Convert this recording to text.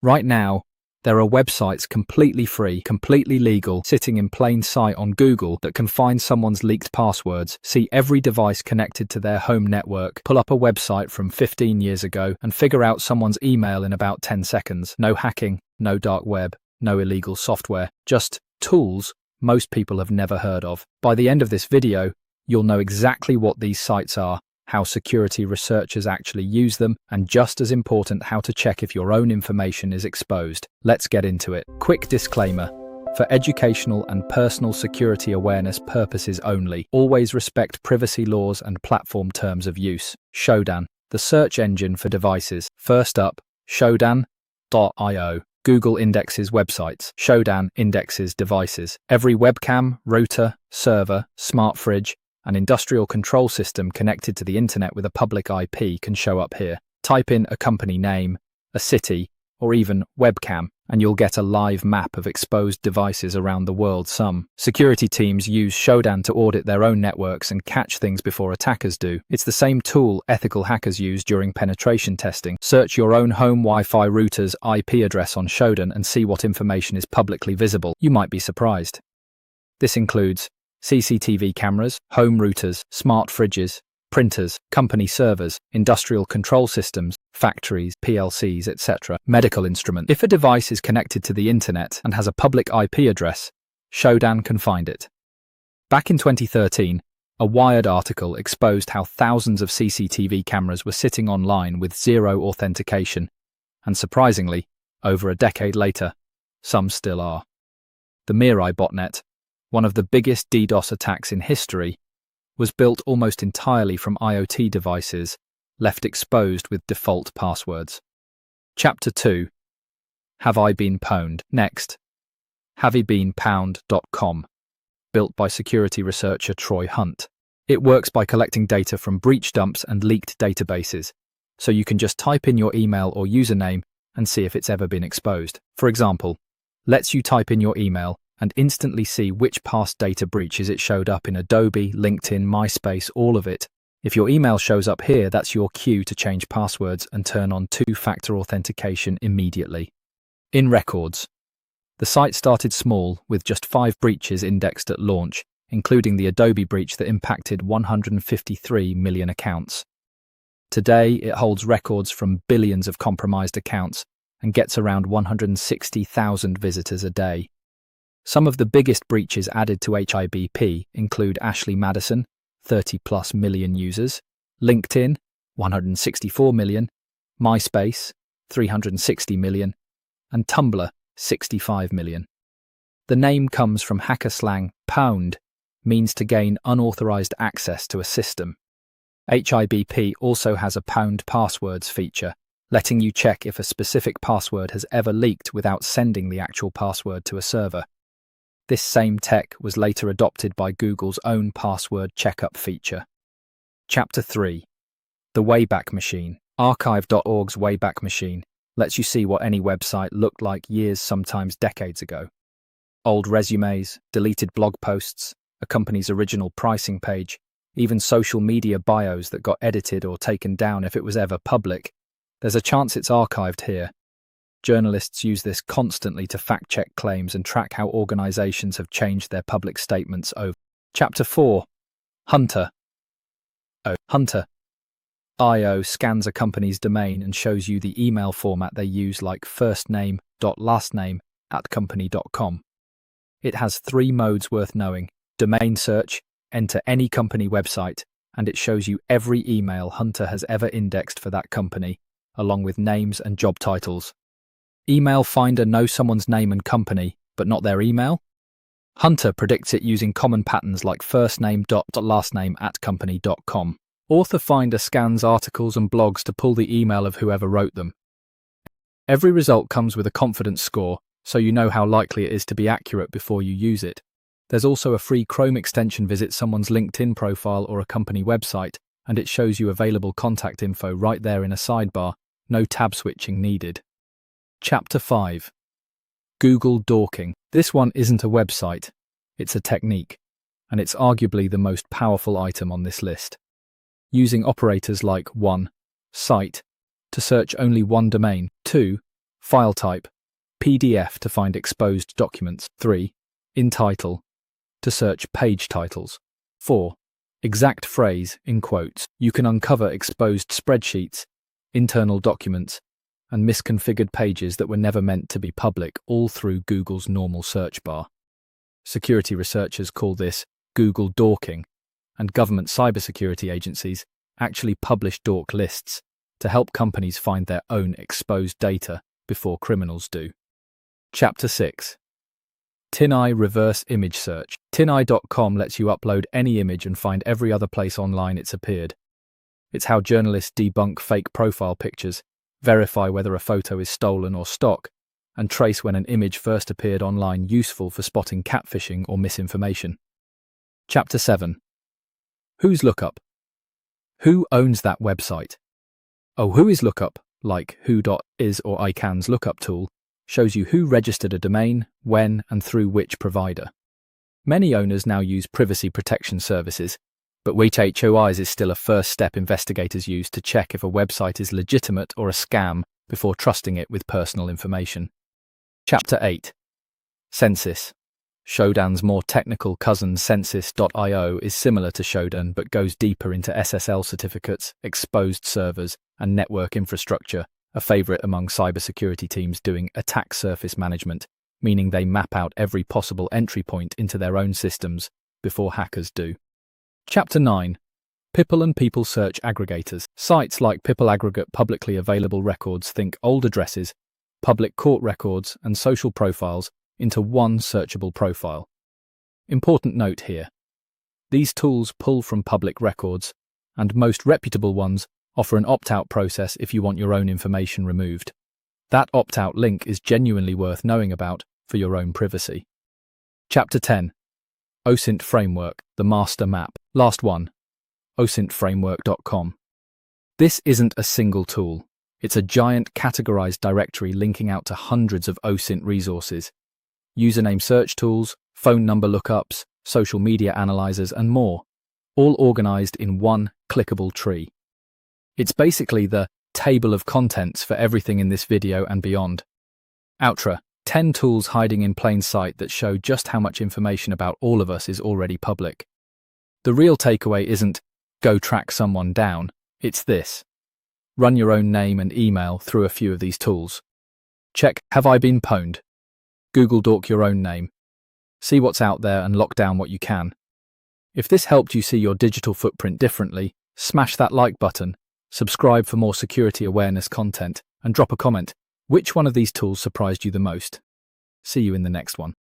Right now, there are websites completely free, completely legal, sitting in plain sight on Google that can find someone's leaked passwords, see every device connected to their home network, pull up a website from 15 years ago, and figure out someone's email in about 10 seconds. No hacking, no dark web, no illegal software, just tools most people have never heard of. By the end of this video, you'll know exactly what these sites are, how security researchers actually use them, and just as important, how to check if your own information is exposed. Let's get into it. Quick disclaimer. For educational and personal security awareness purposes only, always respect privacy laws and platform terms of use. Shodan, the search engine for devices. First up, Shodan.io. Google indexes websites. Shodan indexes devices. Every webcam, router, server, smart fridge, an industrial control system connected to the internet with a public IP can show up here. Type in a company name, a city, or even webcam, and you'll get a live map of exposed devices around the world. Some security teams use Shodan to audit their own networks and catch things before attackers do. It's the same tool ethical hackers use during penetration testing. Search your own home Wi-Fi router's IP address on Shodan and see what information is publicly visible. You might be surprised. This includes CCTV cameras, home routers, smart fridges, printers, company servers, industrial control systems, factories, PLCs, etc., medical instruments. If a device is connected to the internet and has a public IP address, Shodan can find it. Back in 2013, a Wired article exposed how thousands of CCTV cameras were sitting online with zero authentication, and surprisingly, over a decade later, some still are. The Mirai botnet, one of the biggest DDoS attacks in history, was built almost entirely from IoT devices left exposed with default passwords. Chapter 2. Have I been pwned? Next, havebeenpwned.com, built by security researcher Troy Hunt. It works by collecting data from breach dumps and leaked databases, so you can just type in your email or username and see if it's ever been exposed. For example, lets you type in your email and instantly see which past data breaches it showed up in Adobe, LinkedIn, MySpace, all of it. If your email shows up here, that's your cue to change passwords and turn on two-factor authentication immediately. In records, the site started small with just 5 breaches indexed at launch, including the Adobe breach that impacted 153 million accounts. Today, it holds records from billions of compromised accounts and gets around 160,000 visitors a day. Some of the biggest breaches added to HIBP include Ashley Madison, 30+ million users, LinkedIn, 164 million, MySpace, 360 million, and Tumblr, 65 million. The name comes from hacker slang. Pwned means to gain unauthorized access to a system. HIBP also has a Pwned passwords feature, letting you check if a specific password has ever leaked without sending the actual password to a server. This same tech was later adopted by Google's own password checkup feature. Chapter 3. The Wayback Machine. Archive.org's Wayback Machine lets you see what any website looked like years, sometimes decades ago. Old resumes, deleted blog posts, a company's original pricing page, even social media bios that got edited or taken down if it was ever public. There's a chance it's archived here. Journalists use this constantly to fact-check claims and track how organizations have changed their public statements over. Chapter 4. Hunter. Hunter.io scans a company's domain and shows you the email format they use, like firstname.lastname@company.com. It has 3 modes worth knowing. Domain search, enter any company website, and it shows you every email Hunter has ever indexed for that company, along with names and job titles. Email Finder knows someone's name and company, but not their email? Hunter predicts it using common patterns like firstname.lastname@company.com. Author Finder scans articles and blogs to pull the email of whoever wrote them. Every result comes with a confidence score, so you know how likely it is to be accurate before you use it. There's also a free Chrome extension. Visit someone's LinkedIn profile or a company website, and it shows you available contact info right there in a sidebar. No tab switching needed. Chapter 5. Google Dorking. This one isn't a website, it's a technique, and it's arguably the most powerful item on this list. Using operators like 1. Site to search only one domain, 2. File type, PDF to find exposed documents. 3. In title, to search page titles. 4. Exact phrase, in quotes. You can uncover exposed spreadsheets, internal documents, and misconfigured pages that were never meant to be public, all through Google's normal search bar. Security researchers call this Google Dorking, and government cybersecurity agencies actually publish dork lists to help companies find their own exposed data before criminals do. Chapter 6. TinEye Reverse Image Search. TinEye.com lets you upload any image and find every other place online it's appeared. It's how journalists debunk fake profile pictures, verify whether a photo is stolen or stock, and trace when an image first appeared online, useful for spotting catfishing or misinformation. Chapter 7. Who's Lookup? Who owns that website? Oh, who is Lookup, like WHOIS or ICANN's lookup tool, shows you who registered a domain, when, and through which provider. Many owners now use privacy protection services, but WHOIS is still a first step investigators use to check if a website is legitimate or a scam before trusting it with personal information. Chapter 8. Censys. Shodan's more technical cousin Censys.io is similar to Shodan but goes deeper into SSL certificates, exposed servers, and network infrastructure, a favorite among cybersecurity teams doing attack surface management, meaning they map out every possible entry point into their own systems before hackers do. Chapter 9. People and People Search Aggregators. Sites like People aggregate publicly available records, think old addresses, public court records, and social profiles into one searchable profile. Important note here. These tools pull from public records, and most reputable ones offer an opt-out process if you want your own information removed. That opt-out link is genuinely worth knowing about for your own privacy. Chapter 10. OSINT Framework, the Master Map. Last one. OSINTframework.com. This isn't a single tool. It's a giant categorized directory linking out to hundreds of OSINT resources. Username search tools, phone number lookups, social media analyzers, and more, all organized in one clickable tree. It's basically the table of contents for everything in this video and beyond. Outro. 10 tools hiding in plain sight that show just how much information about all of us is already public. The real takeaway isn't, go track someone down, it's this. Run your own name and email through a few of these tools. Check, have I been pwned? Google dork your own name. See what's out there and lock down what you can. If this helped you see your digital footprint differently, smash that like button, subscribe for more security awareness content, and drop a comment. Which one of these tools surprised you the most? See you in the next one.